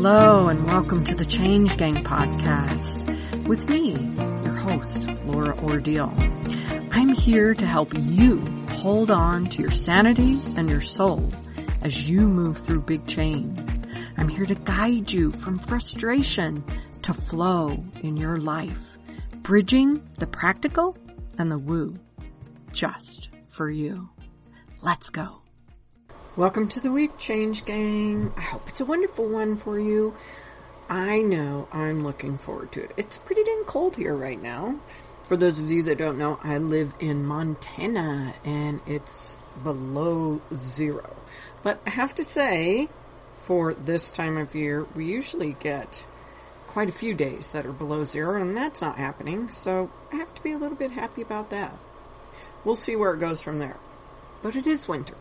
Hello and welcome to the Change Gang podcast with me, your host, Laura Ordile. I'm here to help you hold on to your sanity and your soul as you move through big change. I'm here to guide you from frustration to flow in your life, bridging the practical and the woo, just for you. Let's go. Welcome to the week, Change Gang. I hope it's a wonderful one for you. I know I'm looking forward to it. It's pretty dang cold here right now. For those of you that don't know, I live in Montana and it's below zero. But I have to say, for this time of year, we usually get quite a few days that are below zero, and that's not happening. So I have to be a little bit happy about that. We'll see where it goes from there. But it is winter.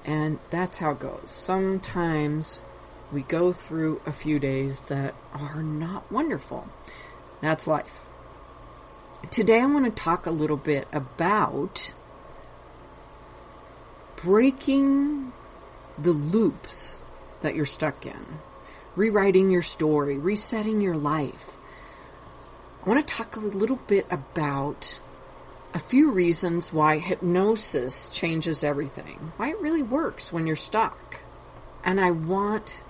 And that's how it goes. Sometimes we go through a few days that are not wonderful. That's life. Today I want to talk a little bit about breaking the loops that you're stuck in. Rewriting your story, resetting your life. I want to talk a little bit about a few reasons why hypnosis changes everything. Why it really works when you're stuck. And I want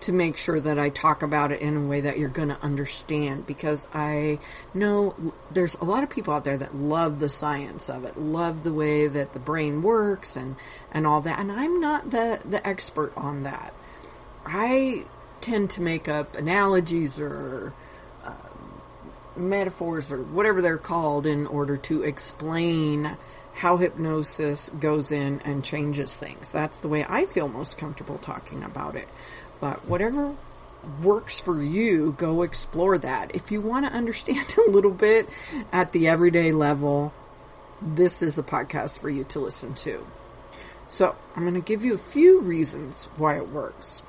to make sure that I talk about it in a way that you're going to understand, because I know there's a lot of people out there that love the science of it, love the way that the brain works and all that. And I'm not the expert on that. I tend to make up analogies or metaphors or whatever they're called in order to explain how hypnosis goes in and changes things. That's the way I feel most comfortable talking about it. But whatever works for you, go explore that. If you want to understand a little bit at the everyday level, this is a podcast for you to listen to. So I'm going to give you a few reasons why it works,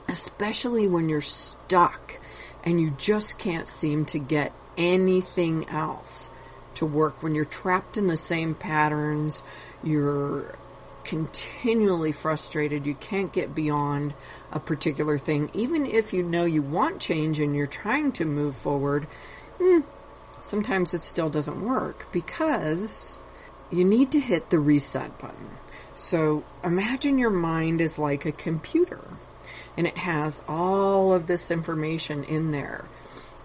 especially when you're stuck and you just can't seem to get anything else to work. When you're trapped in the same patterns, you're continually frustrated, you can't get beyond a particular thing. Even if you know you want change and you're trying to move forward, sometimes it still doesn't work because you need to hit the reset button. So imagine your mind is like a computer. And it has all of this information in there.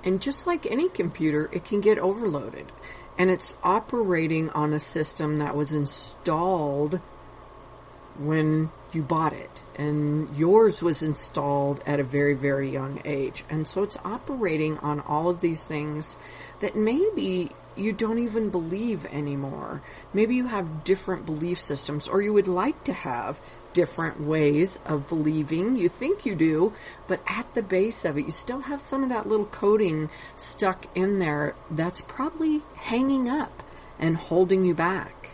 And just like any computer, it can get overloaded. And it's operating on a system that was installed when you bought it. And yours was installed at a very, very young age. And so it's operating on all of these things that maybe you don't even believe anymore. Maybe you have different belief systems, or you would like to have different ways of believing. You think you do, but at the base of it, you still have some of that little coding stuck in there that's probably hanging up and holding you back.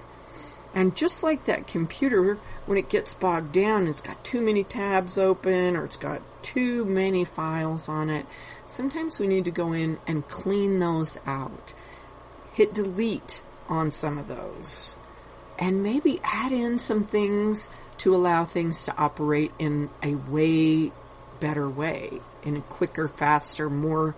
And just like that computer, when it gets bogged down, it's got too many tabs open or it's got too many files on it. Sometimes we need to go in and clean those out. Hit delete on some of those. And maybe add in some things to allow things to operate in a way better way, in a quicker, faster, more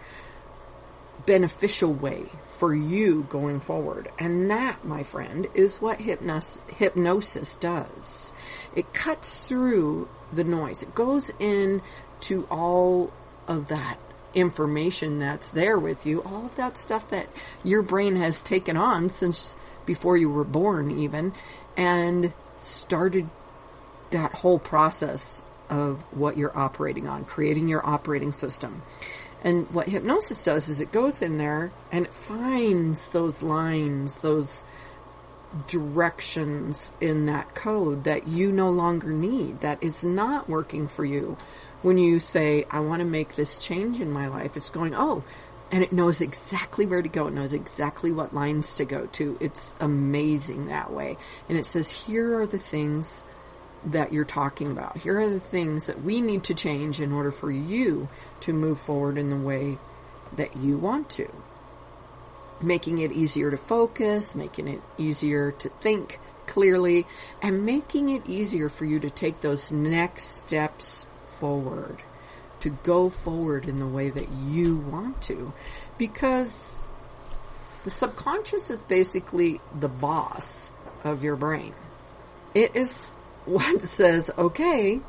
beneficial way for you going forward. And that, my friend, is what hypnosis does. It cuts through the noise. It goes into all of that information that's there with you, all of that stuff that your brain has taken on since before you were born even, and started that whole process of what you're operating on, creating your operating system. And what hypnosis does is it goes in there and it finds those lines, those directions in that code that you no longer need, that is not working for you. When you say, I want to make this change in my life, it's going, and it knows exactly where to go. It knows exactly what lines to go to. It's amazing that way. And it says, here are the things that you're talking about. Here are the things that we need to change in order for you to move forward in the way that you want to. Making it easier to focus, making it easier to think clearly, and making it easier for you to take those next steps forward, in the way that you want to, because the subconscious is basically the boss of your brain. It is what says, okay,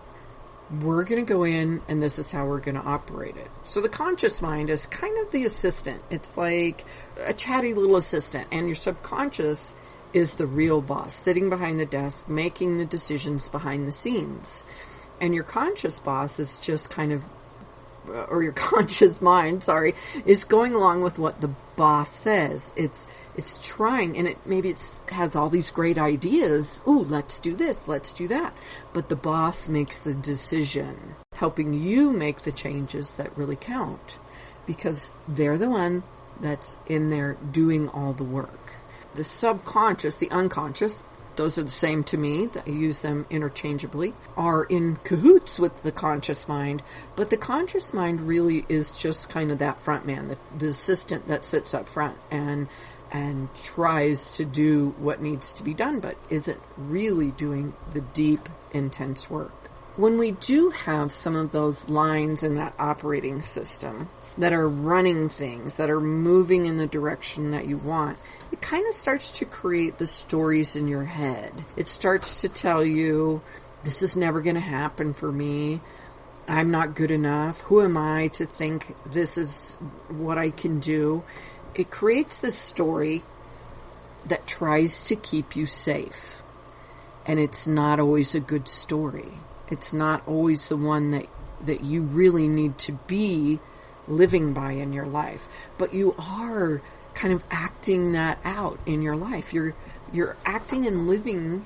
we're going to go in and this is how we're going to operate it. So the conscious mind is kind of the assistant. It's like a chatty little assistant, and your subconscious is the real boss, sitting behind the desk, making the decisions behind the scenes. And your conscious boss is just kind of, or your conscious mind, is going along with what the boss says. It's trying, and it has all these great ideas. Ooh, let's do this, let's do that. But the boss makes the decision, helping you make the changes that really count, because they're the one that's in there doing all the work. The subconscious, the unconscious, those are the same to me, that I use them interchangeably, are in cahoots with the conscious mind, but the conscious mind really is just kind of that front man, the assistant that sits up front and tries to do what needs to be done, but isn't really doing the deep, intense work. When we do have some of those lines in that operating system that are running things, that are moving in the direction that you want, it kind of starts to create the stories in your head. It starts to tell you, this is never going to happen for me. I'm not good enough. Who am I to think this is what I can do? It creates this story that tries to keep you safe. And it's not always a good story. It's not always the one that you really need to be living by in your life. But you are kind of acting that out in your life. You're acting and living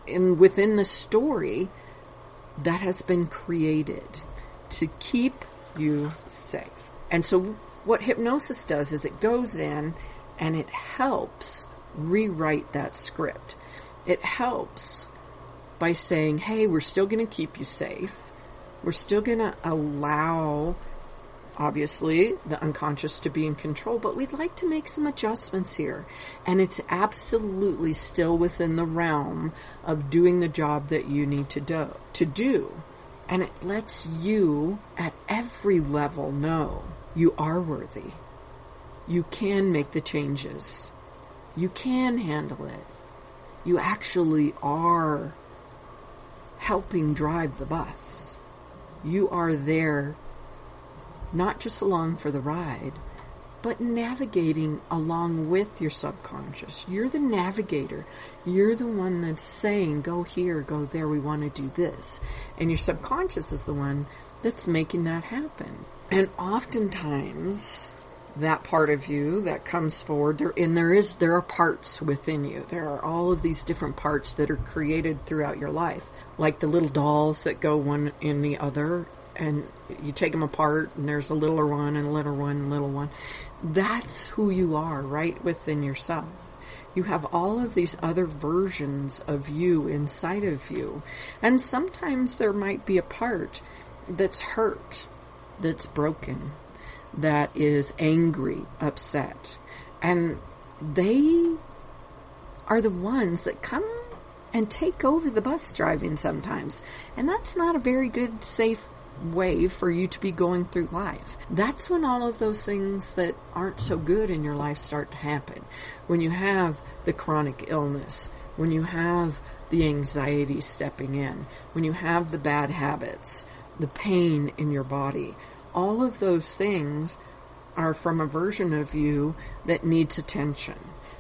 within the story that has been created to keep you safe. And so what hypnosis does is it goes in and it helps rewrite that script. It helps by saying, hey, we're still going to keep you safe. We're still going to allow, obviously, the unconscious to be in control, but we'd like to make some adjustments here. And it's absolutely still within the realm of doing the job that you need to do. And it lets you, at every level, know you are worthy. You can make the changes. You can handle it. You actually are helping drive the bus. You are there not just along for the ride, but navigating along with your subconscious. You're the navigator. You're the one that's saying, go here, go there, we want to do this. And your subconscious is the one that's making that happen. And oftentimes, that part of you that comes forward, there are parts within you. There are all of these different parts that are created throughout your life, like the little dolls that go one in the other, and you take them apart, and there's a littler one, and a little one, and a little one. That's who you are, right within yourself. You have all of these other versions of you inside of you, and sometimes there might be a part that's hurt, that's broken, that is angry, upset. And they are the ones that come and take over the bus driving sometimes. And that's not a very good, safe way for you to be going through life. That's when all of those things that aren't so good in your life start to happen. When you have the chronic illness, when you have the anxiety stepping in, when you have the bad habits, the pain in your body, all of those things are from a version of you that needs attention.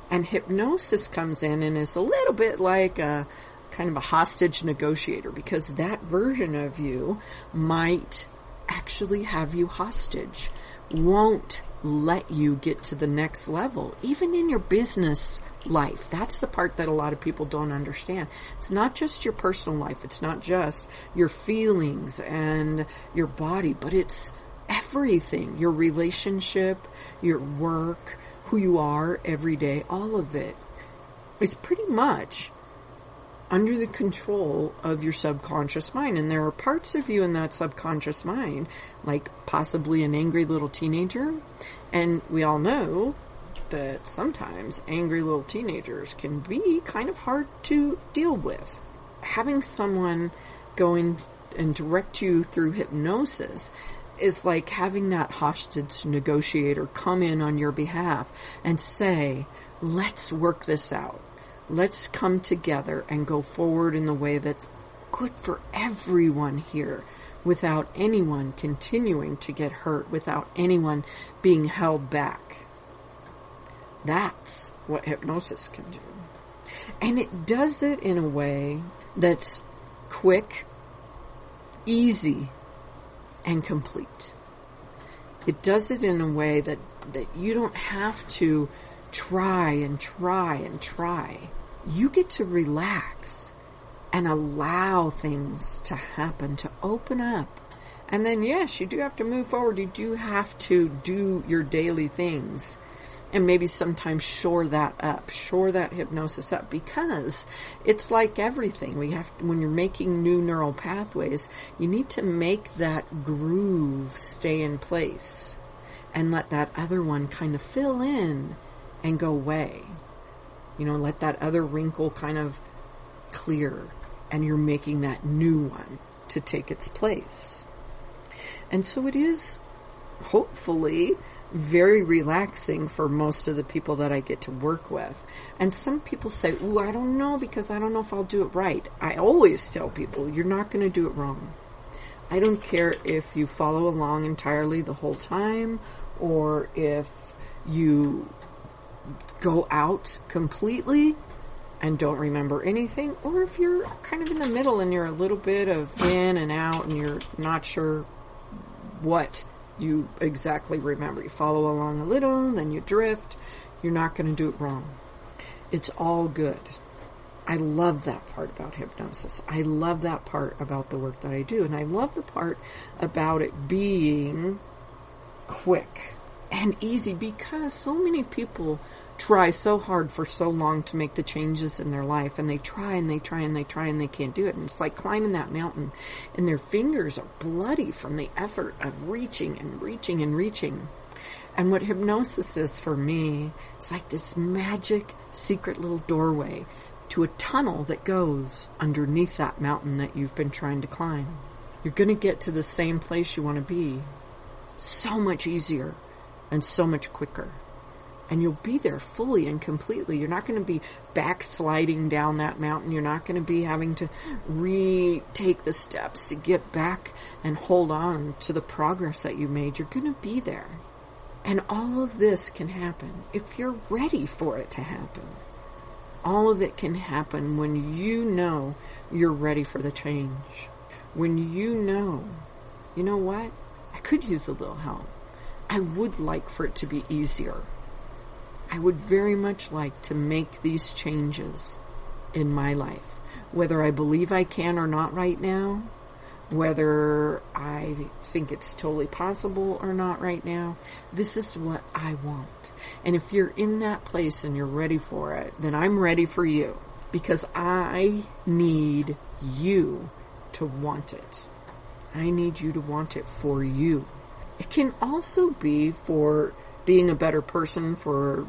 And hypnosis comes in and is a little bit like a kind of a hostage negotiator, because that version of you might actually have you hostage, won't let you get to the next level, even in your business life. That's the part that a lot of people don't understand. It's not just your personal life. It's not just your feelings and your body, but it's everything. Your relationship, your work, who you are every day, all of it is pretty much under the control of your subconscious mind. And there are parts of you in that subconscious mind, like possibly an angry little teenager. And we all know that sometimes angry little teenagers can be kind of hard to deal with. Having someone going and direct you through hypnosis is like having that hostage negotiator come in on your behalf and say, let's work this out. Let's come together and go forward in the way that's good for everyone here, without anyone continuing to get hurt, without anyone being held back. That's what hypnosis can do. And it does it in a way that's quick, easy, and complete. It does it in a way that you don't have to try and try and try. You get to relax and allow things to happen, to open up. And then, yes, you do have to move forward. You do have to do your daily things. And maybe sometimes shore that hypnosis up, because it's like everything. When you're making new neural pathways, you need to make that groove stay in place and let that other one kind of fill in and go away. Let that other wrinkle kind of clear, and you're making that new one to take its place. And so it is, hopefully, very relaxing for most of the people that I get to work with. And some people say, ooh, I don't know, because I don't know if I'll do it right. I always tell people, you're not going to do it wrong. I don't care if you follow along entirely the whole time, or if you go out completely and don't remember anything, or if you're kind of in the middle and you're a little bit of in and out and you're not sure what you exactly remember. You follow along a little, then you drift. You're not going to do it wrong. It's all good. I love that part about hypnosis. I love that part about the work that I do. And I love the part about it being quick and easy, because so many people try so hard for so long to make the changes in their life, and they try and they try and they try and they can't do it. And it's like climbing that mountain, and their fingers are bloody from the effort of reaching and reaching and reaching. And what hypnosis is for me, it's like this magic secret little doorway to a tunnel that goes underneath that mountain that you've been trying to climb. You're going to get to the same place you want to be so much easier and so much quicker. And you'll be there fully and completely. You're not going to be backsliding down that mountain. You're not going to be having to retake the steps to get back and hold on to the progress that you made. You're going to be there. And all of this can happen if you're ready for it to happen. All of it can happen when you know you're ready for the change. When you know what? I could use a little help. I would like for it to be easier. I would very much like to make these changes in my life, whether I believe I can or not right now, whether I think it's totally possible or not right now. This is what I want. And if you're in that place and you're ready for it, then I'm ready for you, because I need you to want it. I need you to want it for you. It can also be for being a better person, for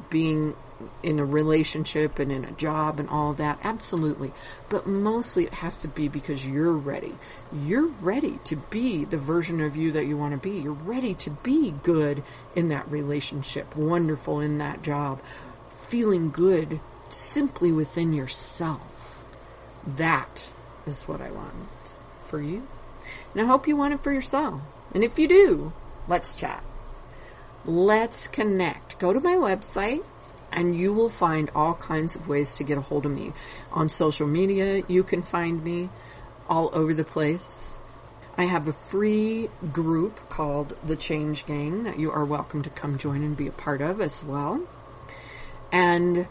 being in a relationship and in a job and all of that. Absolutely. But mostly it has to be because you're ready. You're ready to be the version of you that you want to be. You're ready to be good in that relationship, wonderful in that job, feeling good simply within yourself. That is what I want for you. And I hope you want it for yourself. And if you do, let's chat. Let's connect. Go to my website and you will find all kinds of ways to get a hold of me. On social media, you can find me all over the place. I have a free group called The Change Gang that you are welcome to come join and be a part of as well. And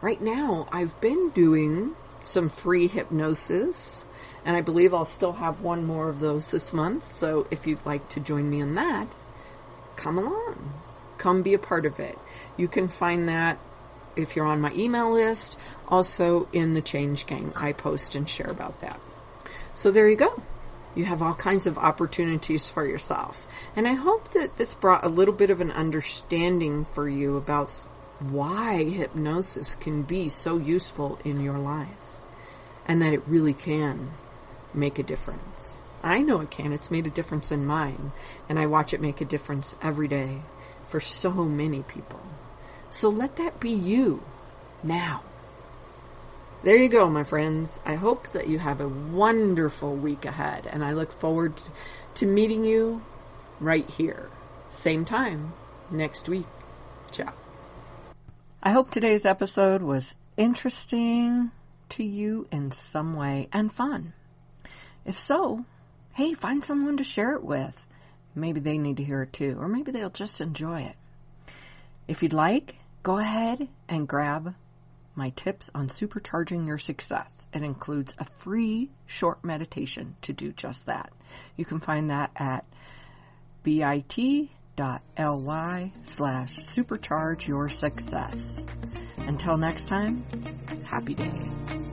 right now, I've been doing some free hypnosis, and I believe I'll still have one more of those this month. So if you'd like to join me in that, come along. Come be a part of it. You can find that if you're on my email list, also in the Change Gang. I post and share about that. So there you go. You have all kinds of opportunities for yourself. And I hope that this brought a little bit of an understanding for you about why hypnosis can be so useful in your life. And that it really can make a difference. I know it can. It's made a difference in mine, and I watch it make a difference every day for so many people. So let that be you now. There you go, my friends. I hope that you have a wonderful week ahead, and I look forward to meeting you right here, same time next week. Ciao. I hope today's episode was interesting to you in some way and fun. If so, hey, find someone to share it with. Maybe they need to hear it too, or maybe they'll just enjoy it. If you'd like, go ahead and grab my tips on supercharging your success. It includes a free short meditation to do just that. You can find that at bit.ly/supercharge your success. Until next time, happy day.